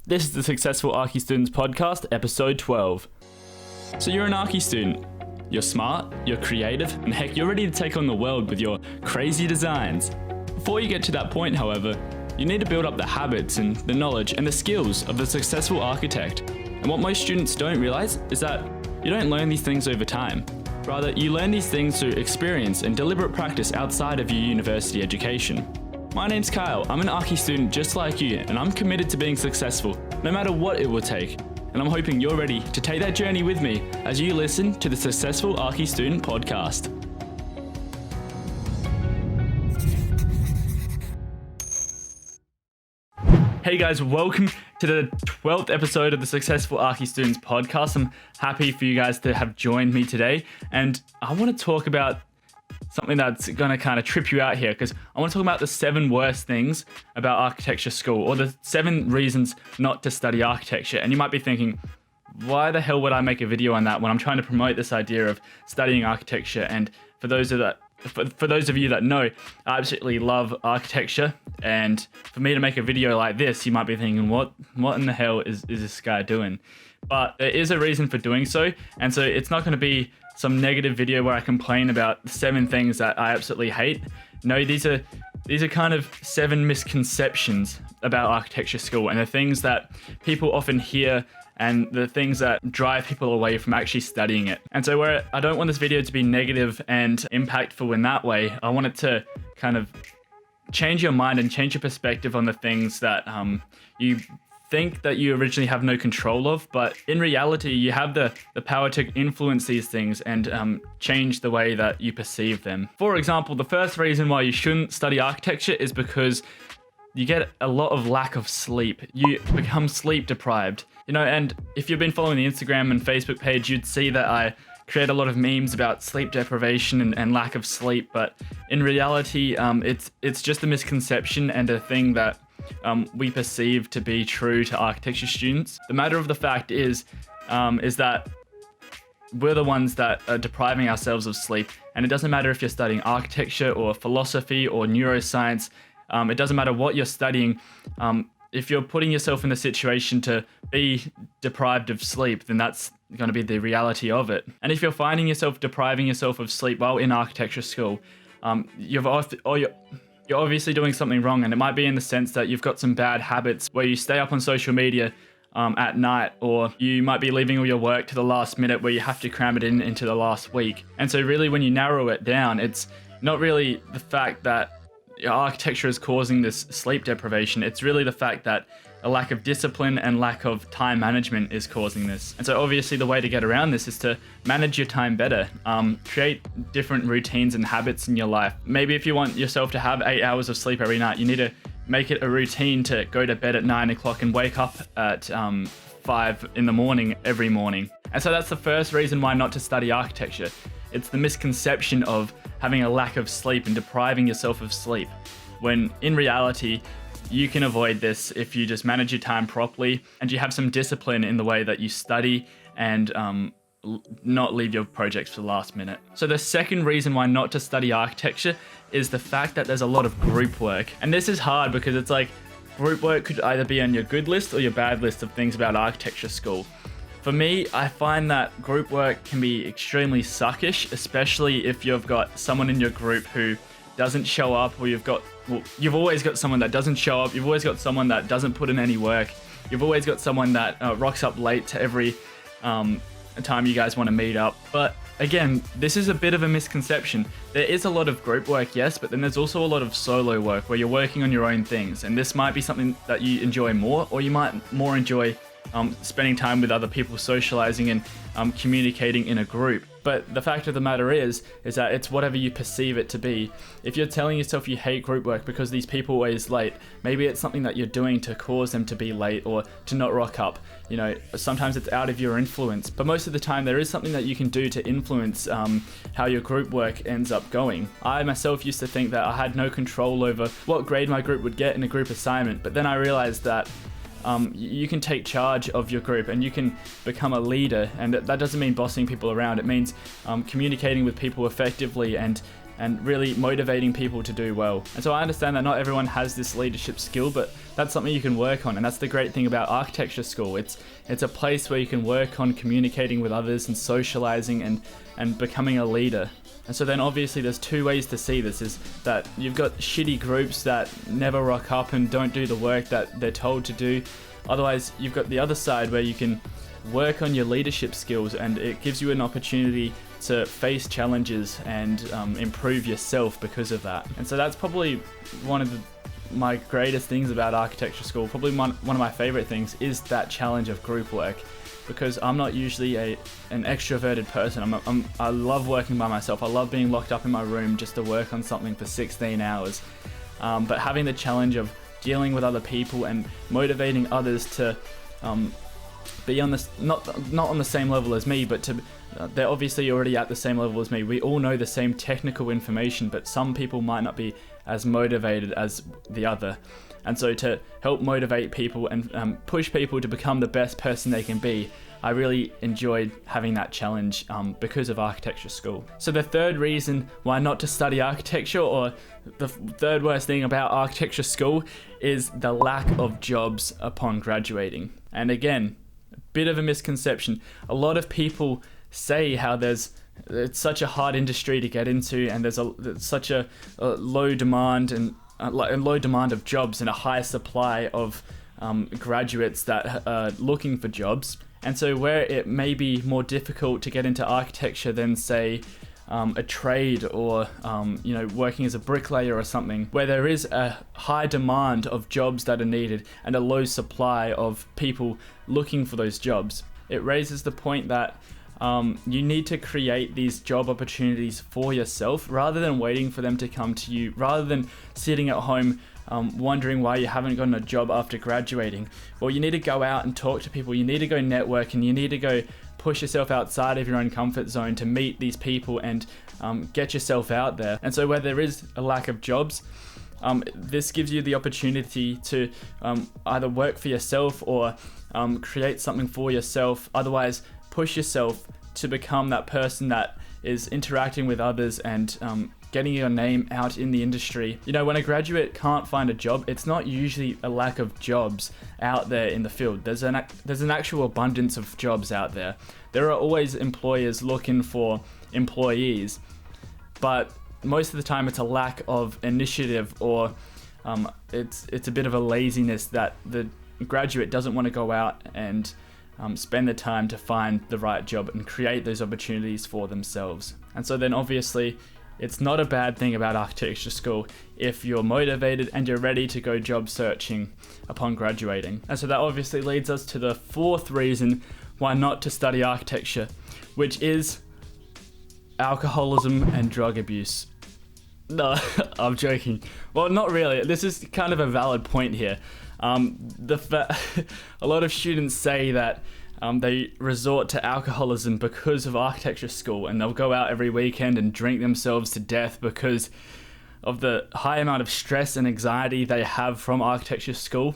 This is the Successful Archi Students Podcast, episode 12. So you're an Archi student. You're smart, you're creative, and heck, you're ready to take on the world with your crazy designs. Before you get to that point, however, you need to build up the habits and the knowledge and the skills of the successful architect. And what most students don't realize is that you don't learn these things over time. Rather, you learn these things through experience and deliberate practice outside of your university education. My name's Kyle, I'm an Archi student just like you, and I'm committed to being successful, no matter what it will take. And I'm hoping you're ready to take that journey with me as you listen to the Successful Archi Student Podcast. Hey guys, welcome to the 12th episode of the Successful Archi Students Podcast. I'm happy for you guys to have joined me today, and I want to talk about something that's going to kind of trip you out here, because I want to talk about the 7 worst things about architecture school, or the 7 reasons not to study architecture. And you might be thinking, why the hell would I make a video on that when I'm trying to promote this idea of studying architecture? And for those of you that know, I absolutely love architecture, and for me to make a video like this, you might be thinking, what in the hell is this guy doing? But there is a reason for doing so, and so it's not going to be some negative video where I complain about 7 things that I absolutely hate. No, these are kind of 7 misconceptions about architecture school, and the things that people often hear and the things that drive people away from actually studying it. And so where I don't want this video to be negative and impactful in that way, I want it to kind of change your mind and change your perspective on the things that you think that you originally have no control of, but in reality you have the power to influence these things and change the way that you perceive them. For example, the first reason why you shouldn't study architecture is because you get a lot of lack of sleep. You become sleep deprived. And if you've been following the Instagram and Facebook page, you'd see that I create a lot of memes about sleep deprivation and lack of sleep, but in reality, it's just a misconception and a thing that we perceive to be true to architecture students. The matter of the fact is that we're the ones that are depriving ourselves of sleep, and it doesn't matter if you're studying architecture or philosophy or neuroscience. It doesn't matter what you're studying. If you're putting yourself in the situation to be deprived of sleep, then that's going to be the reality of it. And if you're finding yourself depriving yourself of sleep while in architecture school, you're obviously doing something wrong, and it might be in the sense that you've got some bad habits where you stay up on social media at night, or you might be leaving all your work to the last minute where you have to cram it into the last week. And so really when you narrow it down, it's not really the fact that architecture is causing this sleep deprivation. It's really the fact that a lack of discipline and lack of time management is causing this. And so obviously the way to get around this is to manage your time better. Create different routines and habits in your life. Maybe if you want yourself to have 8 hours of sleep every night, you need to make it a routine to go to bed at 9 o'clock and wake up at 5 in the morning every morning. And so that's the first reason why not to study architecture. It's the misconception of having a lack of sleep and depriving yourself of sleep, when in reality, you can avoid this if you just manage your time properly and you have some discipline in the way that you study and not leave your projects for the last minute. So the second reason why not to study architecture is the fact that there's a lot of group work. And this is hard because it's like group work could either be on your good list or your bad list of things about architecture school. For me, I find that group work can be extremely suckish, especially if you've got someone in your group who doesn't show up, or you've always got someone that doesn't show up, you've always got someone that doesn't put in any work, you've always got someone that rocks up late to every time you guys want to meet up. But again, this is a bit of a misconception. There is a lot of group work, yes, but then there's also a lot of solo work where you're working on your own things, and this might be something that you enjoy more, or you might more enjoy spending time with other people, socializing and communicating in a group. But the fact of the matter is that it's whatever you perceive it to be. If you're telling yourself you hate group work because these people are always late, maybe it's something that you're doing to cause them to be late or to not rock up. Sometimes it's out of your influence, but most of the time there is something that you can do to influence how your group work ends up going. I myself used to think that I had no control over what grade my group would get in a group assignment, but then I realized that you can take charge of your group and you can become a leader, and that doesn't mean bossing people around. It means communicating with people effectively and and really motivating people to do well. And so I understand that not everyone has this leadership skill, but that's something you can work on. And that's the great thing about architecture school. It's a place where you can work on communicating with others and socializing and becoming a leader. And so then obviously there's two ways to see this, is that you've got shitty groups that never rock up and don't do the work that they're told to do. Otherwise, you've got the other side where you can work on your leadership skills, and it gives you an opportunity to face challenges and improve yourself because of that. And so that's probably one of my greatest things about architecture school. Probably one of my favorite things is that challenge of group work, because I'm not usually an extroverted person. I love working by myself. I love being locked up in my room just to work on something for 16 hours. But having the challenge of dealing with other people and motivating others to be on this, not on the same level as me, but they're obviously already at the same level as me. We all know the same technical information, but some people might not be as motivated as the other. And so to help motivate people and push people to become the best person they can be, I really enjoyed having that challenge because of architecture school. So the third reason why not to study architecture, or the third worst thing about architecture school, is the lack of jobs upon graduating. And again, a bit of a misconception. A lot of people say how it's such a hard industry to get into, and there's such a low demand and low demand of jobs and a high supply of graduates that are looking for jobs. And so where it may be more difficult to get into architecture than, say, a trade or working as a bricklayer or something, where there is a high demand of jobs that are needed and a low supply of people looking for those jobs, it raises the point that you need to create these job opportunities for yourself rather than waiting for them to come to you, rather than sitting at home wondering why you haven't gotten a job after graduating. Well, you need to go out and talk to people. You need to go network, and you need to go push yourself outside of your own comfort zone to meet these people and get yourself out there. And so where there is a lack of jobs, this gives you the opportunity to either work for yourself or create something for yourself. Otherwise, push yourself to become that person that is interacting with others and getting your name out in the industry. You know, when a graduate can't find a job, it's not usually a lack of jobs out there in the field. There's an actual abundance of jobs out there. There are always employers looking for employees, but most of the time it's a lack of initiative, or it's a bit of a laziness that the graduate doesn't want to go out and spend the time to find the right job and create those opportunities for themselves. And so then obviously it's not a bad thing about architecture school if you're motivated and you're ready to go job searching upon graduating. And so that obviously leads us to the fourth reason why not to study architecture, which is alcoholism and drug abuse. No, I'm joking. Well, not really. This is kind of a valid point here. A lot of students say that they resort to alcoholism because of architecture school, and they'll go out every weekend and drink themselves to death because of the high amount of stress and anxiety they have from architecture school.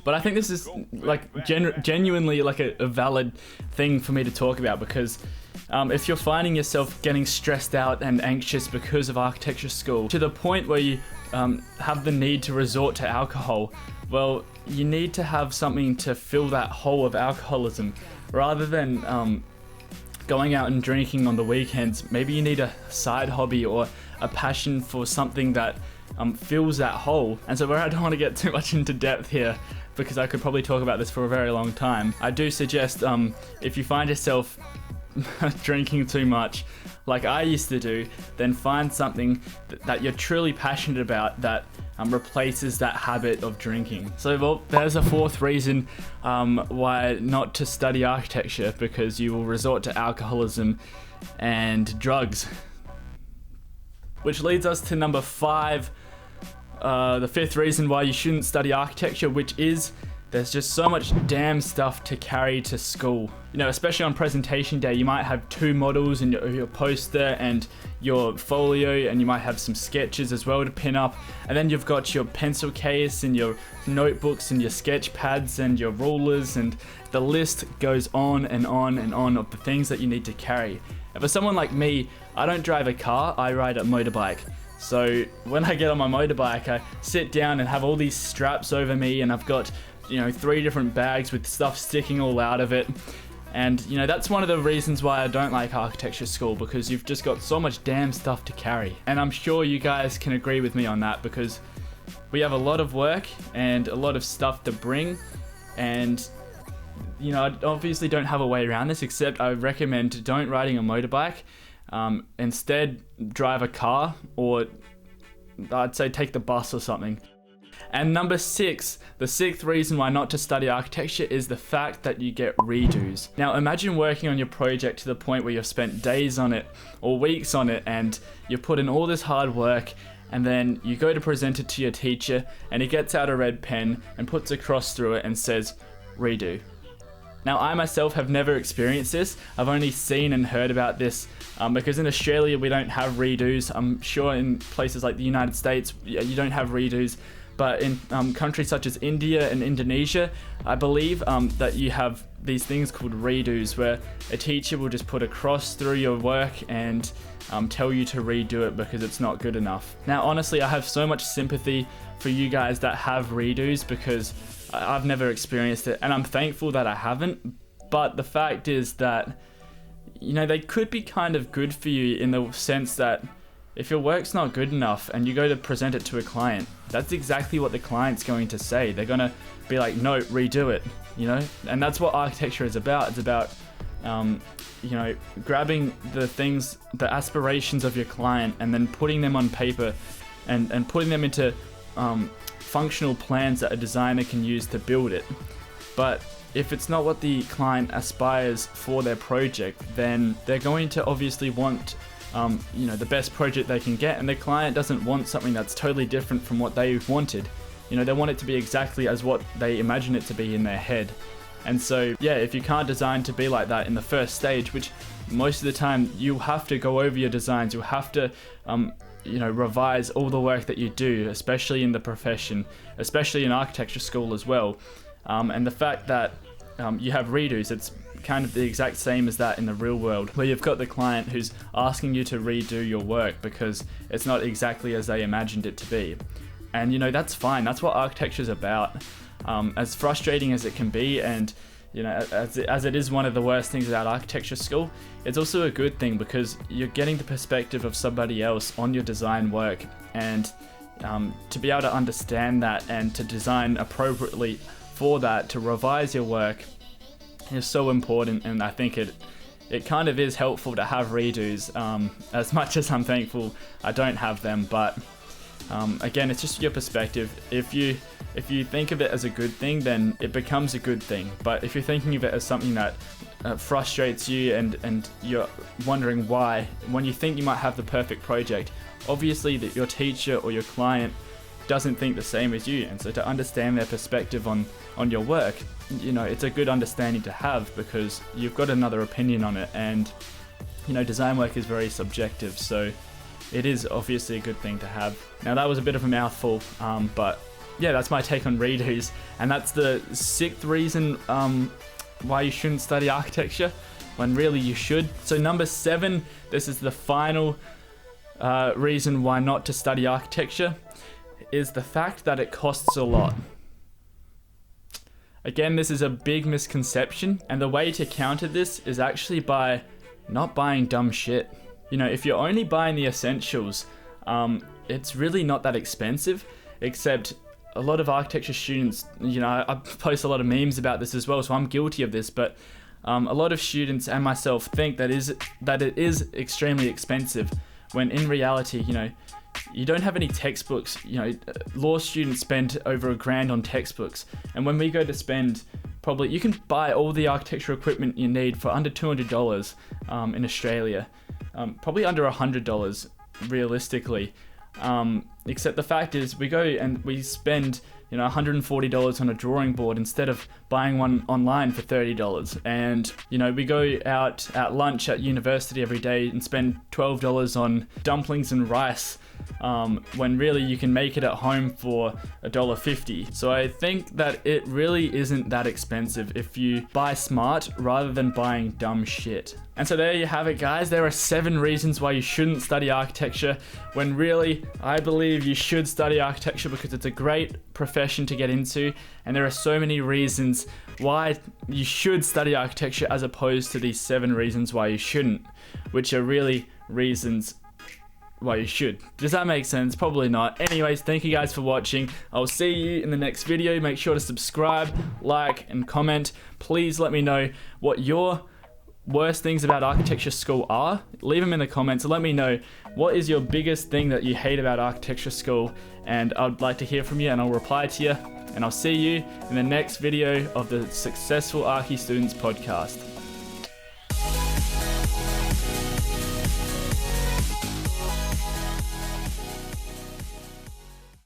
But I think this is like genuinely like a valid thing for me to talk about, because if you're finding yourself getting stressed out and anxious because of architecture school to the point where you have the need to resort to alcohol, well, you need to have something to fill that hole of alcoholism rather than going out and drinking on the weekends. Maybe you need a side hobby or a passion for something that fills that hole. And so where I don't want to get too much into depth here, because I could probably talk about this for a very long time, I do suggest if you find yourself drinking too much like I used to do, then find something that you're truly passionate about that replaces that habit of drinking. So, well, there's a fourth reason why not to study architecture, because you will resort to alcoholism and drugs. Which leads us to number 5, the fifth reason why you shouldn't study architecture, which is there's just so much damn stuff to carry to school. You know, especially on presentation day, you might have 2 models and your poster and your folio, and you might have some sketches as well to pin up. And then you've got your pencil case and your notebooks and your sketch pads and your rulers, and the list goes on and on and on of the things that you need to carry. And for someone like me, I don't drive a car, I ride a motorbike. So when I get on my motorbike, I sit down and have all these straps over me, and I've got, 3 different bags with stuff sticking all out of it. And, that's one of the reasons why I don't like architecture school, because you've just got so much damn stuff to carry. And I'm sure you guys can agree with me on that, because we have a lot of work and a lot of stuff to bring. And, I obviously don't have a way around this, except I recommend don't riding a motorbike. Instead, drive a car, or I'd say take the bus or something. And number 6, the 6th reason why not to study architecture is the fact that you get redos. Now imagine working on your project to the point where you've spent days on it or weeks on it, and you put in all this hard work, and then you go to present it to your teacher and he gets out a red pen and puts a cross through it and says, redo. Now, I myself have never experienced this. I've only seen and heard about this because in Australia we don't have redos. I'm sure in places like the United States you don't have redos, but in countries such as India and Indonesia, I believe that you have these things called redos, where a teacher will just put a cross through your work and tell you to redo it because it's not good enough. Now, honestly, I have so much sympathy for you guys that have redos, because I've never experienced it, and I'm thankful that I haven't. But the fact is that, they could be kind of good for you in the sense that if your work's not good enough and you go to present it to a client, that's exactly what the client's going to say. They're going to be like, no, redo it, And that's what architecture is about. It's about, grabbing the things, the aspirations of your client, and then putting them on paper and putting them into functional plans that a designer can use to build it. But if it's not what the client aspires for their project, then they're going to obviously want the best project they can get, and the client doesn't want something that's totally different from what they wanted. They want it to be exactly as what they imagine it to be in their head. And so, if you can't design to be like that in the first stage, which most of the time you have to go over your designs, you have to revise all the work that you do, especially in the profession, especially in architecture school as well. And the fact that you have redos, it's kind of the exact same as that in the real world, where you've got the client who's asking you to redo your work because it's not exactly as they imagined it to be. And that's fine. That's what architecture is about. As frustrating as it can be, and as it is one of the worst things about architecture school, it's also a good thing, because you're getting the perspective of somebody else on your design work, and to be able to understand that and to design appropriately for that, to revise your work, is so important. And I think it kind of is helpful to have redos, as much as I'm thankful I don't have them. But again, it's just your perspective. If you think of it as a good thing, then it becomes a good thing. But if you're thinking of it as something that frustrates you, and you're wondering why, when you think you might have the perfect project, obviously that your teacher or your client doesn't think the same as you. And so to understand their perspective on your work, it's a good understanding to have, because you've got another opinion on it. And design work is very subjective, so it is obviously a good thing to have. Now, that was a bit of a mouthful, but yeah, that's my take on redos, and that's the 6th reason why you shouldn't study architecture, when really you should. So number 7, this is the final reason why not to study architecture, is the fact that it costs a lot. Again, this is a big misconception, and the way to counter this is actually by not buying dumb shit. If you're only buying the essentials, it's really not that expensive, except a lot of architecture students, I post a lot of memes about this as well, so I'm guilty of this, but a lot of students and myself think that it is extremely expensive, when in reality, you don't have any textbooks. Law students spend over $1,000 on textbooks, and when we go to spend, probably you can buy all the architectural equipment you need for under $200 in Australia, probably under $100 realistically. Except the fact is, we go and we spend $140 on a drawing board instead of buying one online for $30. And we go out at lunch at university every day and spend $12 on dumplings and rice, when really you can make it at home for $1.50. So I think that it really isn't that expensive if you buy smart rather than buying dumb shit. And so there you have it, guys. There are 7 reasons why you shouldn't study architecture, when really I believe you should study architecture because it's a great profession to get into, and there are so many reasons why you should study architecture as opposed to these 7 reasons why you shouldn't, which are really reasons why you should. Does that make sense? Probably not. Anyways, thank you guys for watching. I'll see you in the next video. Make sure to subscribe, like, and comment. Please let me know what your worst things about architecture school are. Leave them in the comments. Let me know what is your biggest thing that you hate about architecture school, and I'd like to hear from you and I'll reply to you. And I'll see you in the next video of the Successful Archi Students podcast.